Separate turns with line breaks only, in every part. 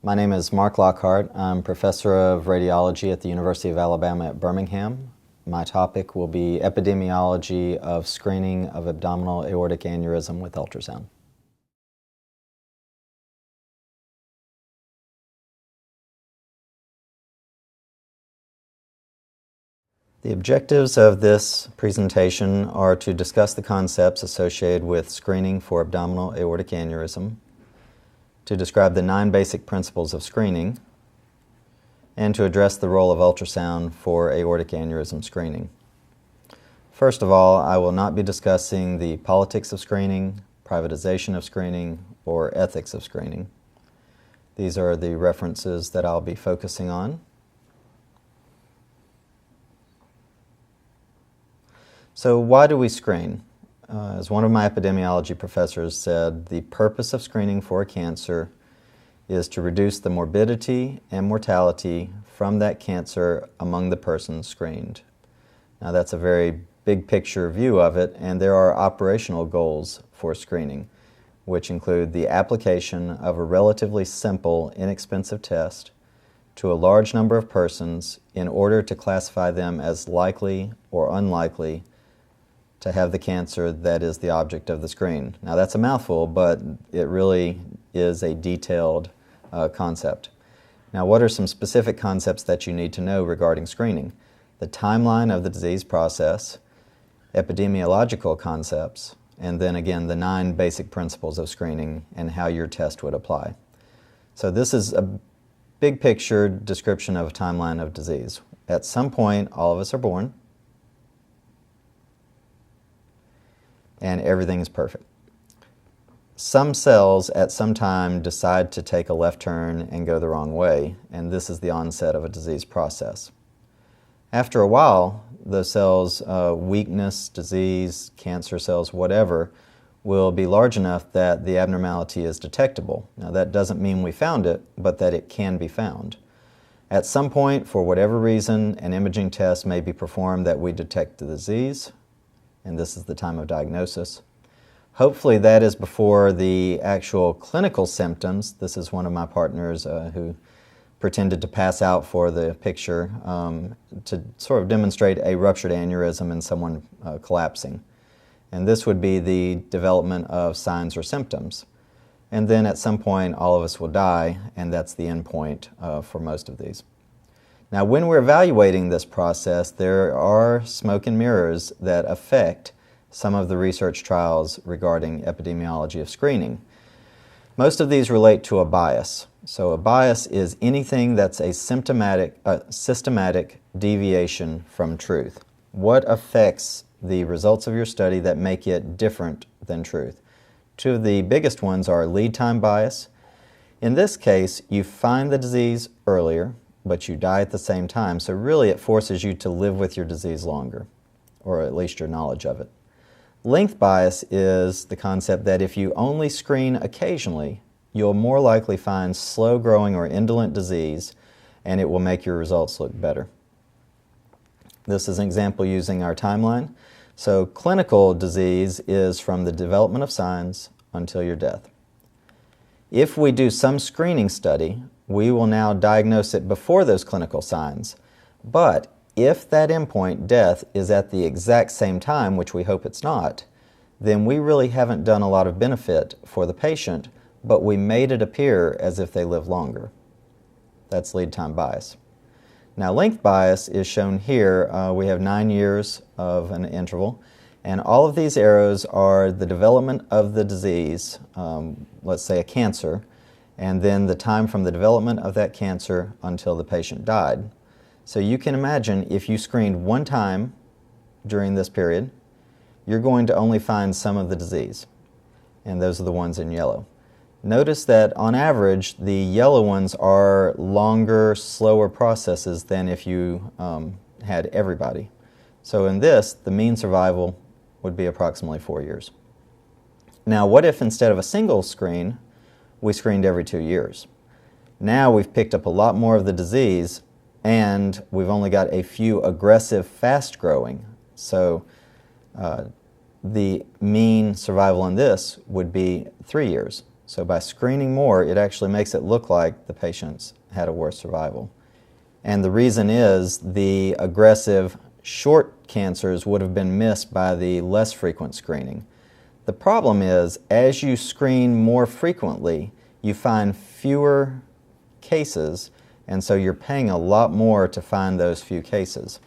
My name is Mark Lockhart. I'm professor of radiology at the University of Alabama at Birmingham. My topic will be epidemiology of screening of abdominal aortic aneurysm with ultrasound. The objectives of this presentation are to discuss the concepts associated with screening for abdominal aortic aneurysm, to describe the 9 basic principles of screening, and to address the role of ultrasound for aortic aneurysm screening. First of all, I will not be discussing the politics of screening, privatization of screening, or ethics of screening. These are the references that I'll be focusing on. So why do we screen? As one of my epidemiology professors said, the purpose of screening for a cancer is to reduce the morbidity and mortality from that cancer among the persons screened. Now that's a very big picture view of it, and there are operational goals for screening, which include the application of a relatively simple, inexpensive test to a large number of persons in order to classify them as likely or unlikely to have the cancer that is the object of the screen. Now that's a mouthful, but it really is a detailed concept. Now what are some specific concepts that you need to know regarding screening? The timeline of the disease process, epidemiological concepts, and then again the 9 basic principles of screening and how your test would apply. So this is a big picture description of a timeline of disease. At some point, all of us are born, and everything is perfect. Some cells at some time decide to take a left turn and go the wrong way, and this is the onset of a disease process. After a while, those cells, weakness, disease, cancer cells, whatever, will be large enough that the abnormality is detectable. Now that doesn't mean we found it, but that it can be found. At some point, for whatever reason, an imaging test may be performed that we detect the disease, and this is the time of diagnosis. Hopefully that is before the actual clinical symptoms. This is one of my partners who pretended to pass out for the picture to sort of demonstrate a ruptured aneurysm in someone collapsing. And this would be the development of signs or symptoms. And then at some point all of us will die, and that's the end point for most of these. Now, when we're evaluating this process, there are smoke and mirrors that affect some of the research trials regarding epidemiology of screening. Most of these relate to a bias. So a bias is anything that's a systematic deviation from truth. What affects the results of your study that make it different than truth? 2 of the biggest ones are lead time bias. In this case, you find the disease earlier, but you die at the same time. So really it forces you to live with your disease longer, or at least your knowledge of it. Length bias is the concept that if you only screen occasionally, you'll more likely find slow-growing or indolent disease, and it will make your results look better. This is an example using our timeline. So clinical disease is from the development of signs until your death. If we do some screening study, we will now diagnose it before those clinical signs. But if that endpoint, death, is at the exact same time, which we hope it's not, then we really haven't done a lot of benefit for the patient, but we made it appear as if they live longer. That's lead time bias. Now length bias is shown here. We have 9 years of an interval, and all of these arrows are the development of the disease, let's say a cancer, and then the time from the development of that cancer until the patient died. So you can imagine if you screened 1 time during this period, you're going to only find some of the disease, and those are the ones in yellow. Notice that on average, the yellow ones are longer, slower processes than if you had everybody. So in this, the mean survival would be approximately 4 years. Now what if instead of a single screen, we screened every 2 years? Now we've picked up a lot more of the disease, and we've only got a few aggressive, fast-growing. So the mean survival in this would be 3 years. So by screening more, it actually makes it look like the patients had a worse survival. And the reason is the aggressive short cancers would have been missed by the less frequent screening. The problem is, as you screen more frequently, you find fewer cases, and so you're paying a lot more to find those few cases.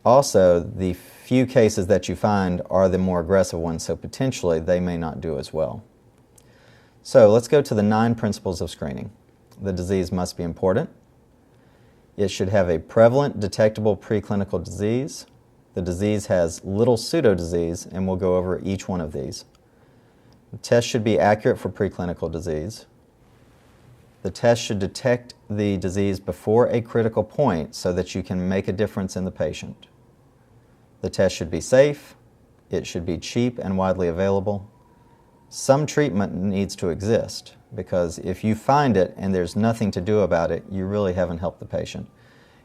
Also, the few cases that you find are the more aggressive ones, so potentially they may not do as well. So let's go to the 9 principles of screening. The disease must be important. It should have a prevalent, detectable preclinical disease. The disease has little pseudodisease, and we'll go over each one of these. The test should be accurate for preclinical disease. The test should detect the disease before a critical point so that you can make a difference in the patient. The test should be safe. It should be cheap and widely available. Some treatment needs to exist, because if you find it and there's nothing to do about it, you really haven't helped the patient.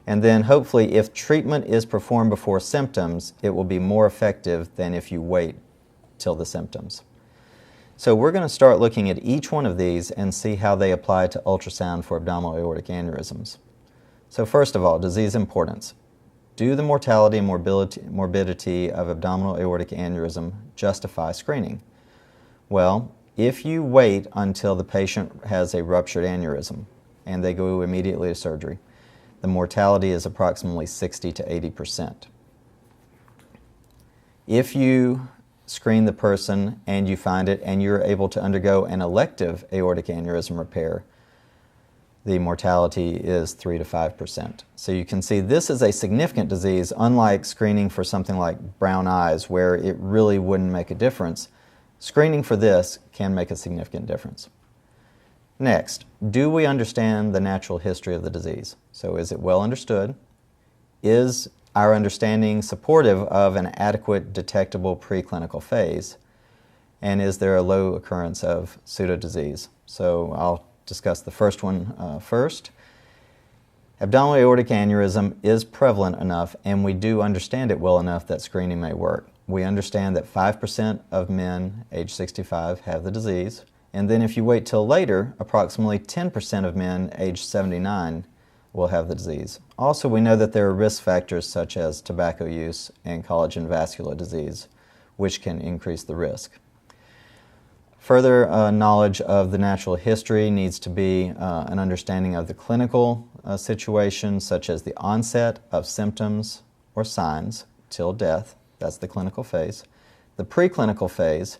And then hopefully, if treatment is performed before symptoms, it will be more effective than if you wait till the symptoms. So we're going to start looking at each one of these and see how they apply to ultrasound for abdominal aortic aneurysms. So first of all, disease importance. Do the mortality and morbidity of abdominal aortic aneurysm justify screening? Well, if you wait until the patient has a ruptured aneurysm and they go immediately to surgery, the mortality is approximately 60 to 80%. If you screen the person and you find it and you're able to undergo an elective aortic aneurysm repair, the mortality is 3 to 5%. So you can see this is a significant disease, unlike screening for something like brown eyes, where it really wouldn't make a difference. Screening for this can make a significant difference. Next, do we understand the natural history of the disease? So is it well understood? Is our understanding supportive of an adequate detectable preclinical phase? And is there a low occurrence of pseudodisease? So I'll discuss the first one first. Abdominal aortic aneurysm is prevalent enough, and we do understand it well enough that screening may work. We understand that 5% of men age 65 have the disease, and then if you wait till later, approximately 10% of men age 79 will have the disease. Also, we know that there are risk factors such as tobacco use and collagen vascular disease, which can increase the risk. Further knowledge of the natural history needs to be an understanding of the clinical situation, such as the onset of symptoms or signs till death. That's the clinical phase. The preclinical phase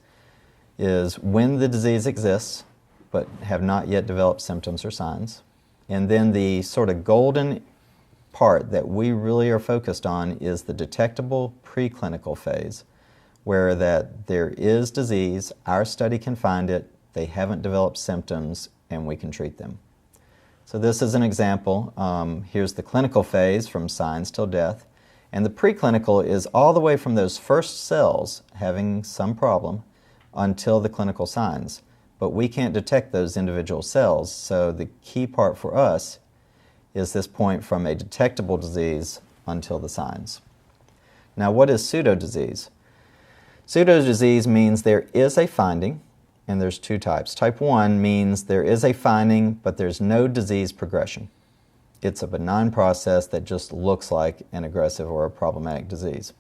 is when the disease exists but have not yet developed symptoms or signs. And then the sort of golden part that we really are focused on is the detectable preclinical phase, where that there is disease, our study can find it, they haven't developed symptoms, and we can treat them. So this is an example. Here's the clinical phase from signs till death. And the preclinical is all the way from those first cells having some problem until the clinical signs. But we can't detect those individual cells, so the key part for us is this point from a detectable disease until the signs. Now, what is pseudodisease? Pseudodisease means there is a finding, and there's 2 types. Type 1 means there is a finding, but there's no disease progression. It's a benign process that just looks like an aggressive or a problematic disease.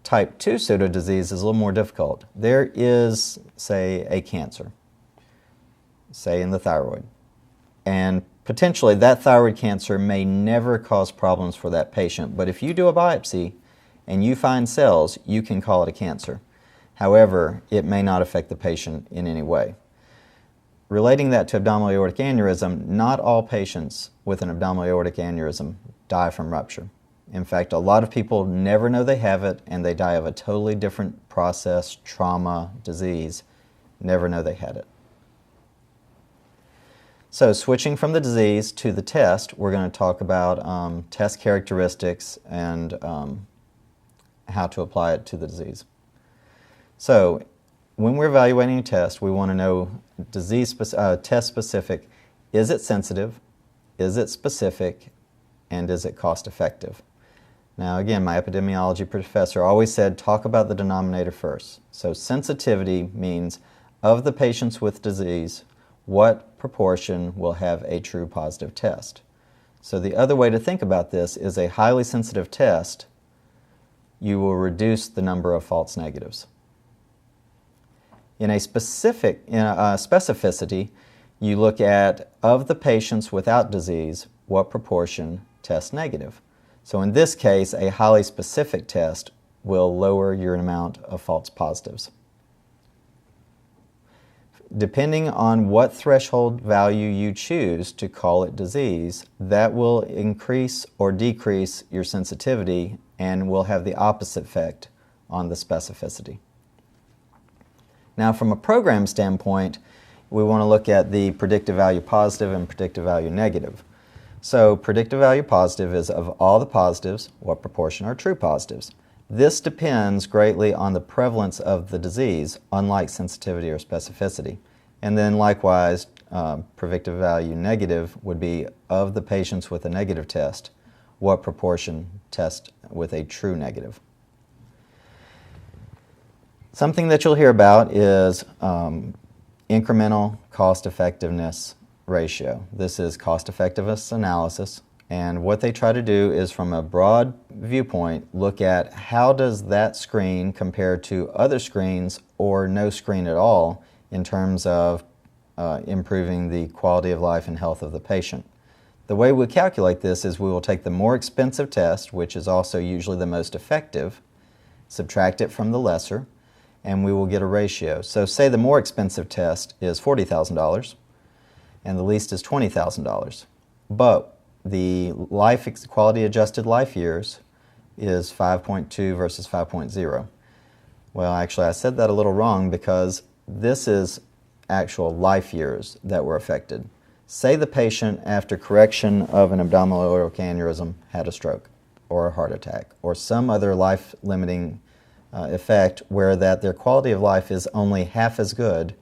Type 2 pseudodisease is a little more difficult. There is, say, a cancer, say in the thyroid, and potentially that thyroid cancer may never cause problems for that patient, but if you do a biopsy and you find cells, you can call it a cancer. However, it may not affect the patient in any way. Relating that to abdominal aortic aneurysm, not all patients with an abdominal aortic aneurysm die from rupture. In fact, a lot of people never know they have it, and they die of a totally different process, trauma, disease, never know they had it. So switching from the disease to the test, we're going to talk about test characteristics and how to apply it to the disease. So when we're evaluating a test, we want to know test specific. Is it sensitive? Is it specific? And is it cost effective? Now again, my epidemiology professor always said talk about the denominator first. So sensitivity means of the patients with disease, what proportion will have a true positive test? So the other way to think about this is a highly sensitive test, you will reduce the number of false negatives. In a specificity, you look at, of the patients without disease, what proportion test negative. So in this case, a highly specific test will lower your amount of false positives. Depending on what threshold value you choose to call it disease, that will increase or decrease your sensitivity and will have the opposite effect on the specificity. Now, from a program standpoint, we want to look at the predictive value positive and predictive value negative. So predictive value positive is of all the positives, what proportion are true positives? This depends greatly on the prevalence of the disease, unlike sensitivity or specificity. And then likewise, predictive value negative would be of the patients with a negative test, what proportion test with a true negative. Something that you'll hear about is incremental cost-effectiveness ratio. This is cost-effectiveness analysis, and what they try to do is, from a broad viewpoint, look at how does that screen compare to other screens or no screen at all in terms of improving the quality of life and health of the patient. The way we calculate this is we will take the more expensive test, which is also usually the most effective, subtract it from the lesser, and we will get a ratio. So say the more expensive test is $40,000 and the least is $20,000, but the quality adjusted life years is 5.2 versus 5.0. Well, actually I said that a little wrong because this is actual life years that were affected. Say the patient, after correction of an abdominal aortic aneurysm, had a stroke or a heart attack or some other life-limiting effect where that their quality of life is only half as good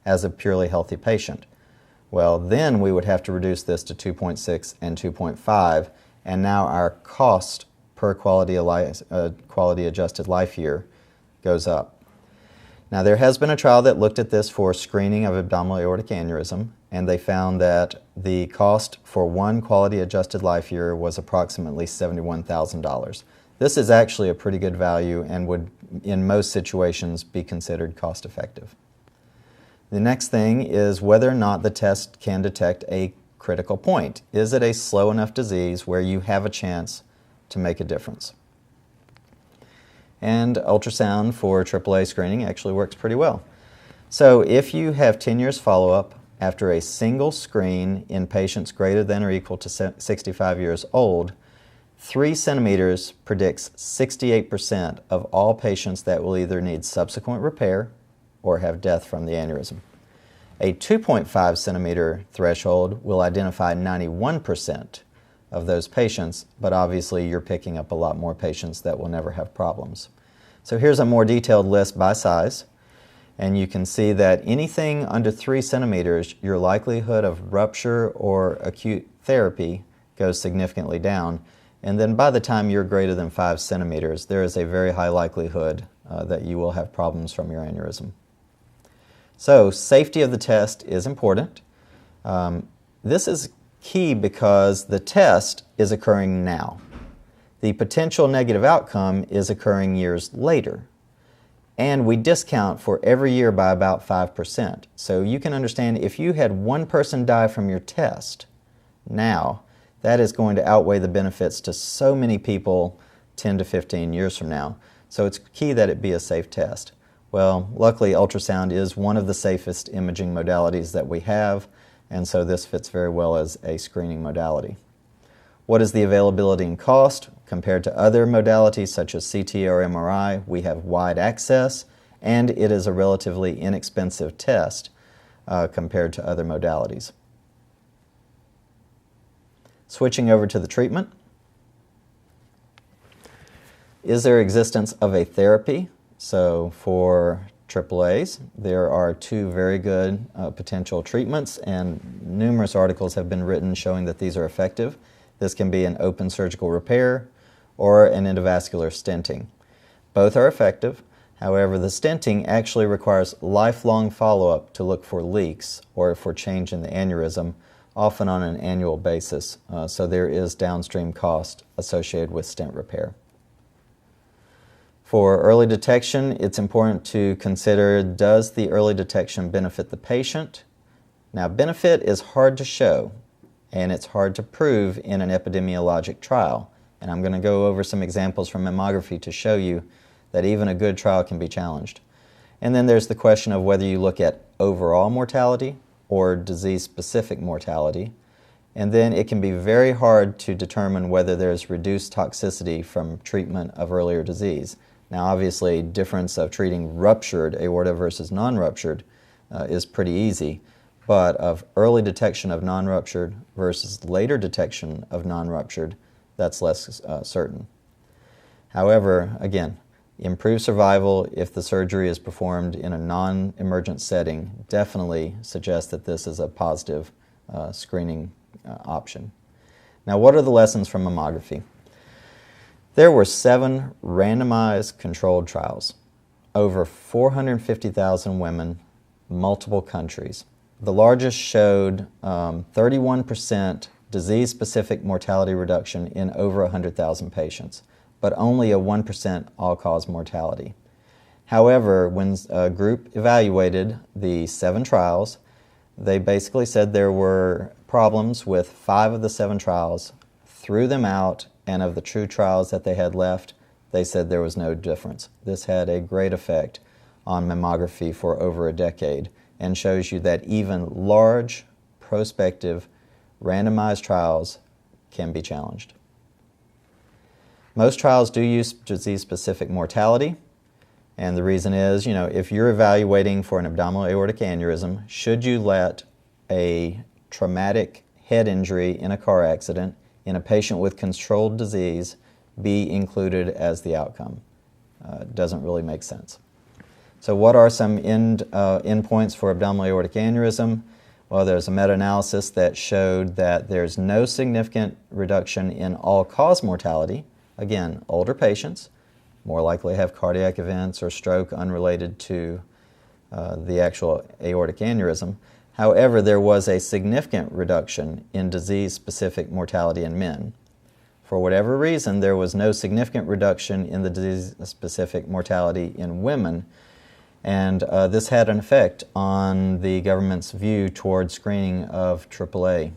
as a purely healthy patient. Well, then we would have to reduce this to 2.6 and 2.5, and now our cost per quality adjusted life year goes up. Now, there has been a trial that looked at this for screening of abdominal aortic aneurysm, and they found that the cost for one quality adjusted life year was approximately $71,000. This is actually a pretty good value and would, in most situations, be considered cost effective. The next thing is whether or not the test can detect a critical point. Is it a slow enough disease where you have a chance to make a difference? And ultrasound for AAA screening actually works pretty well. So if you have 10 years follow-up after a single screen in patients greater than or equal to 65 years old, 3 centimeters predicts 68% of all patients that will either need subsequent repair or have death from the aneurysm. A 2.5 centimeter threshold will identify 91% of those patients, but obviously you're picking up a lot more patients that will never have problems. So here's a more detailed list by size, and you can see that anything under 3 centimeters, your likelihood of rupture or acute therapy goes significantly down, and then by the time you're greater than 5 centimeters, there is a very high likelihood that you will have problems from your aneurysm. So safety of the test is important. This is key because the test is occurring now. The potential negative outcome is occurring years later. And we discount for every year by about 5%. So you can understand if you had one person die from your test now, that is going to outweigh the benefits to so many people 10 to 15 years from now. So it's key that it be a safe test. Well, luckily ultrasound is one of the safest imaging modalities that we have, and so this fits very well as a screening modality. What is the availability and cost? Compared to other modalities such as CT or MRI, we have wide access, and it is a relatively inexpensive test compared to other modalities. Switching over to the treatment. Is there existence of a therapy? So for AAAs, there are 2 very good potential treatments, and numerous articles have been written showing that these are effective. This can be an open surgical repair or an endovascular stenting. Both are effective. However, the stenting actually requires lifelong follow-up to look for leaks or for change in the aneurysm, often on an annual basis, so there is downstream cost associated with stent repair. For early detection, it's important to consider, does the early detection benefit the patient? Now, benefit is hard to show, and it's hard to prove in an epidemiologic trial. And I'm going to go over some examples from mammography to show you that even a good trial can be challenged. And then there's the question of whether you look at overall mortality or disease-specific mortality. And then it can be very hard to determine whether there's reduced toxicity from treatment of earlier disease. Now, obviously, difference of treating ruptured aorta versus non-ruptured is pretty easy, but of early detection of non-ruptured versus later detection of non-ruptured, that's less certain. However, again, improved survival if the surgery is performed in a non-emergent setting definitely suggests that this is a positive screening option. Now, what are the lessons from mammography? There were 7 randomized controlled trials, over 450,000 women, multiple countries. The largest showed 31% disease-specific mortality reduction in over 100,000 patients, but only a 1% all-cause mortality. However, when a group evaluated the 7 trials, they basically said there were problems with 5 of the 7 trials, threw them out, and of the true trials that they had left, they said there was no difference. This had a great effect on mammography for over a decade and shows you that even large, prospective, randomized trials can be challenged. Most trials do use disease-specific mortality, and the reason is, if you're evaluating for an abdominal aortic aneurysm, should you let a traumatic head injury in a car accident in a patient with controlled disease be included as the outcome? It doesn't really make sense. So what are some endpoints for abdominal aortic aneurysm? Well, there's a meta-analysis that showed that there's no significant reduction in all-cause mortality. Again, older patients more likely have cardiac events or stroke unrelated to the actual aortic aneurysm. However, there was a significant reduction in disease-specific mortality in men. For whatever reason, there was no significant reduction in the disease-specific mortality in women, and this had an effect on the government's view towards screening of AAA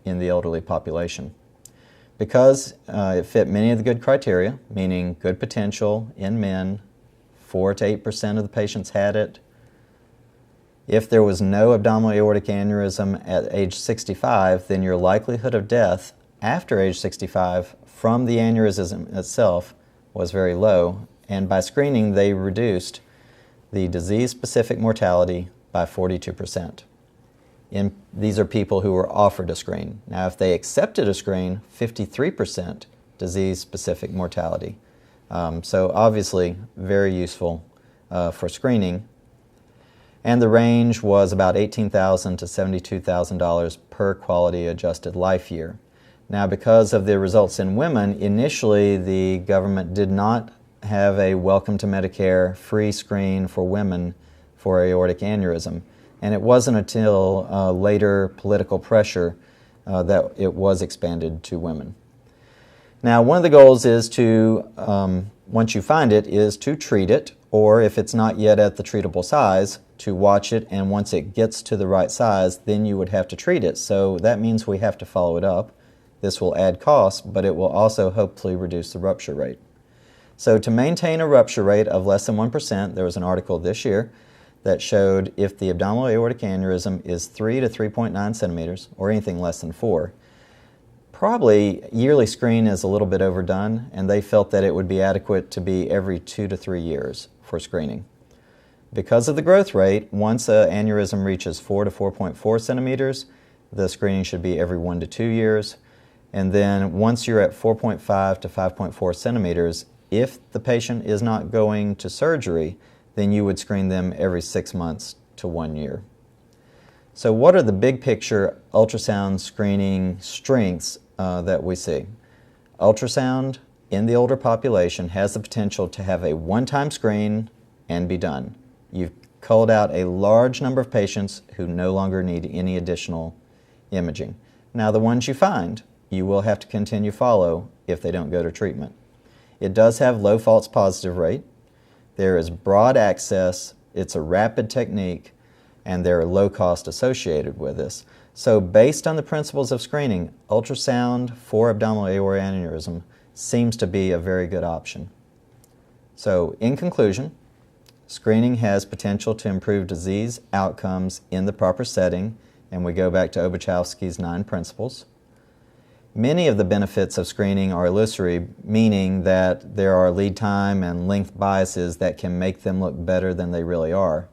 in the elderly population. Because it fit many of the good criteria, meaning good potential in men, 4 to 8% of the patients had it. If there was no abdominal aortic aneurysm at age 65, then your likelihood of death after age 65 from the aneurysm itself was very low, and by screening they reduced the disease-specific mortality by 42%. These are people who were offered a screen. Now, if they accepted a screen, 53% disease-specific mortality. So obviously very useful for screening. And the range was about $18,000 to $72,000 per quality adjusted life year. Now, because of the results in women, initially the government did not have a Welcome to Medicare free screen for women for aortic aneurysm. And it wasn't until later political pressure that it was expanded to women. Now, one of the goals is to, once you find it, is to treat it, or if it's not yet at the treatable size, to watch it, and once it gets to the right size, then you would have to treat it. So that means we have to follow it up. This will add costs, but it will also hopefully reduce the rupture rate. So to maintain a rupture rate of less than 1%, there was an article this year that showed if the abdominal aortic aneurysm is 3 to 3.9 centimeters, or anything less than 4, probably yearly screen is a little bit overdone, and they felt that it would be adequate to be every 2 to 3 years for screening. Because of the growth rate, once an aneurysm reaches 4 to 4.4 centimeters, the screening should be every 1 to 2 years. And then once you're at 4.5 to 5.4 centimeters, if the patient is not going to surgery, then you would screen them every 6 months to 1 year. So what are the big picture ultrasound screening strengths that we see? Ultrasound in the older population has the potential to have a one-time screen and be done. You've culled out a large number of patients who no longer need any additional imaging. Now, the ones you find, you will have to continue follow if they don't go to treatment. It does have low false positive rate. There is broad access. It's a rapid technique, and there are low costs associated with this. So based on the principles of screening, ultrasound for abdominal aortic aneurysm seems to be a very good option. So in conclusion, screening has potential to improve disease outcomes in the proper setting, and we go back to Obachowski's 9 principles. Many of the benefits of screening are illusory, meaning that there are lead time and length biases that can make them look better than they really are.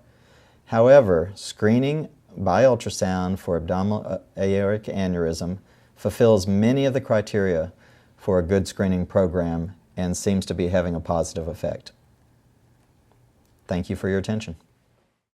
However, screening by ultrasound for abdominal aortic aneurysm fulfills many of the criteria for a good screening program and seems to be having a positive effect. Thank you for your attention.